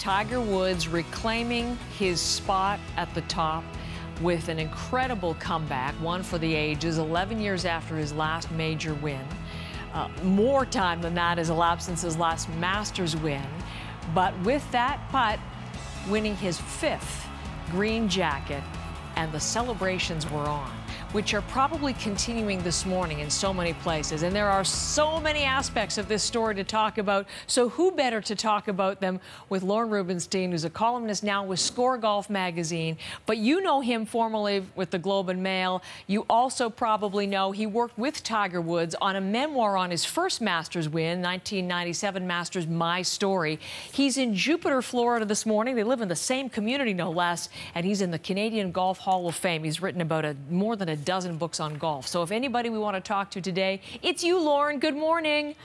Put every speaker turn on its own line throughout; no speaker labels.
Tiger Woods reclaiming his spot at the top with an incredible comeback, one for the ages, 11 years after his last major win. More time than that has elapsed since his last Masters win. But with that putt, winning his 5th green jacket, and the celebrations were on, which are probably continuing this morning in so many places. And there are so many aspects of this story to talk about. So who better to talk about them with Lauren Rubenstein, who's a columnist now with Score Golf magazine. But you know him formerly with the Globe and Mail. You also probably know he worked with Tiger Woods on a memoir on his first Masters win, 1997 Masters, My Story. He's in Jupiter, Florida this morning. They live in the same community, no less. And he's in the Canadian Golf Hall of Fame. He's written about more than a dozen books on golf. So if anybody we want to talk to today, it's you, Lauren. Good morning.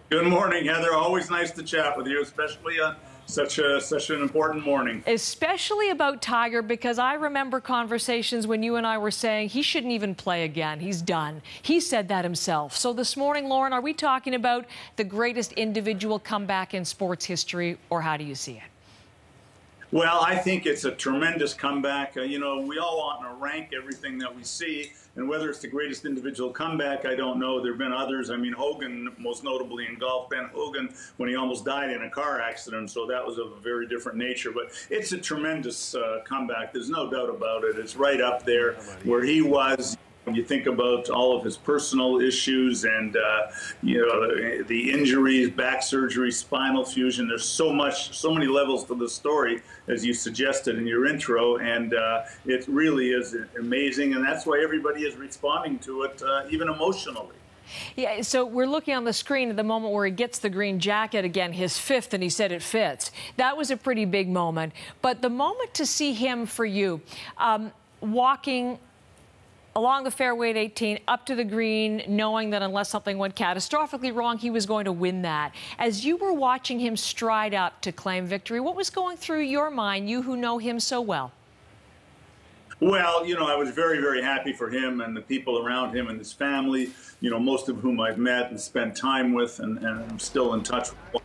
Good morning, Heather. Always nice to chat with you, especially on such an important morning.
Especially about Tiger, because I remember conversations when you and I were saying he shouldn't even play again. He's done. He said that himself. So this morning, Lauren, are we talking about the greatest individual comeback in sports history, or how do you see it?
Well, I think it's a tremendous comeback. You know, we all want to rank everything that we see, and whether it's the greatest individual comeback, I don't know. There have been others. I mean, Hogan, most notably in golf, Ben Hogan, when he almost died in a car accident, so that was of a very different nature. But it's a tremendous comeback. There's no doubt about it. It's right up there where he was. When you think about all of his personal issues and, you know, the injuries, back surgery, spinal fusion, there's so many levels to the story, as you suggested in your intro, and it really is amazing, and that's why everybody is responding to it, even emotionally.
Yeah, so we're looking on the screen at the moment where he gets the green jacket again, his 5th, and he said it fits. That was a pretty big moment. But the moment to see him for you, walking along the fairway at 18, up to the green, knowing that unless something went catastrophically wrong, he was going to win that. As you were watching him stride up to claim victory, what was going through your mind, you who know him so well?
Well, you know, I was very, very happy for him and the people around him and his family, you know, most of whom I've met and spent time with, and I'm still in touch with.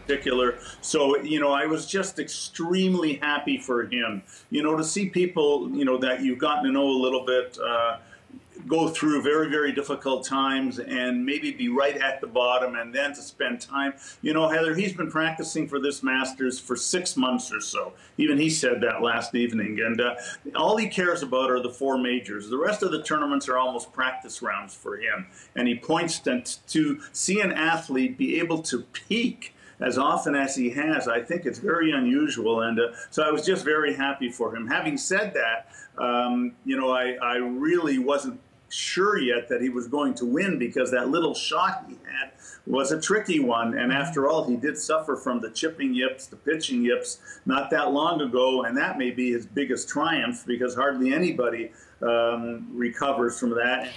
Particular. So, you know, I was just extremely happy for him, you know, to see people, you know, that you've gotten to know a little bit, go through very, very difficult times and maybe be right at the bottom, and then to spend time. You know, Heather, he's been practicing for this Masters for 6 months or so. Even he said that last evening. And all he cares about are the 4 majors. The rest of the tournaments are almost practice rounds for him. And he points to see an athlete be able to peak as often as he has. I think it's very unusual, and so I was just very happy for him. Having said that, you know, I really wasn't sure yet that he was going to win, because that little shot he had was a tricky one, and after all, he did suffer from the chipping yips, the pitching yips, not that long ago, and that may be his biggest triumph, because hardly anybody recovers from that.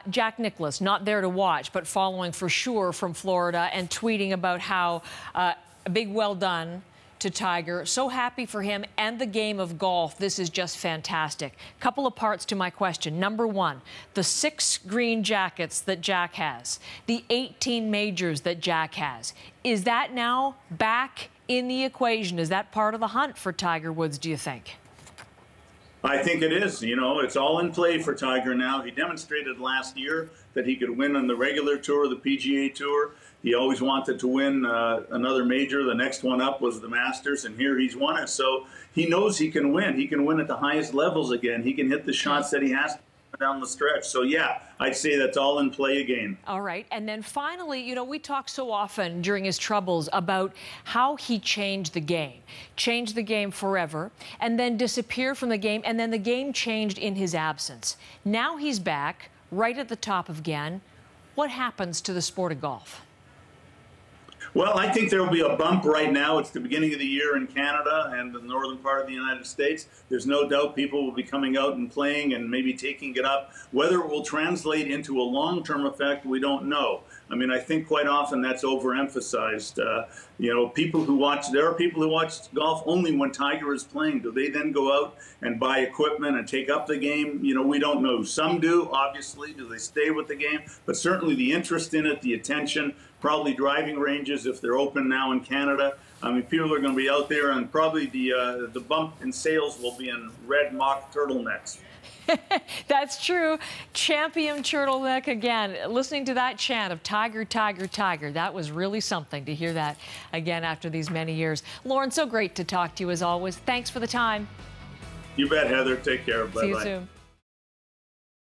Jack Nicklaus, not there to watch, but following for sure from Florida, and tweeting about how a big well done to Tiger. So happy for him and the game of golf. This is just fantastic. Couple of parts to my question. Number one, the 6 green jackets that Jack has, the 18 majors that Jack has. Is that now back in the equation? Is that part of the hunt for Tiger Woods, do you think?
I think it is. You know, it's all in play for Tiger now. He demonstrated last year that he could win on the regular tour, the PGA Tour. He always wanted to win another major. The next one up was the Masters, and here he's won it. So he knows he can win. He can win at the highest levels again. He can hit the shots that he has down the stretch. So, yeah, I'd say that's all in play again.
All right. And then finally, you know, we talk so often during his troubles about how he changed the game forever, and then disappeared from the game, and then the game changed in his absence. Now he's back, right at the top again. What happens to the sport of golf?
Well, I think there will be a bump right now. It's the beginning of the year in Canada and the northern part of the United States. There's no doubt people will be coming out and playing and maybe taking it up. Whether it will translate into a long-term effect, we don't know. I mean, I think quite often that's overemphasized. You know, there are people who watch golf only when Tiger is playing. Do they then go out and buy equipment and take up the game? You know, we don't know. Some do, obviously. Do they stay with the game? But certainly the interest in it, the attention, probably driving ranges if they're open now in Canada. I mean, people are going to be out there, and probably the bump in sales will be in red mock turtlenecks.
That's true. Champion turtleneck again. Listening to that chant of tiger, tiger, tiger, that was really something to hear that again after these many years. Lauren, so great to talk to you as always. Thanks for the time.
You bet, Heather. Take care. Bye-bye.
See you soon.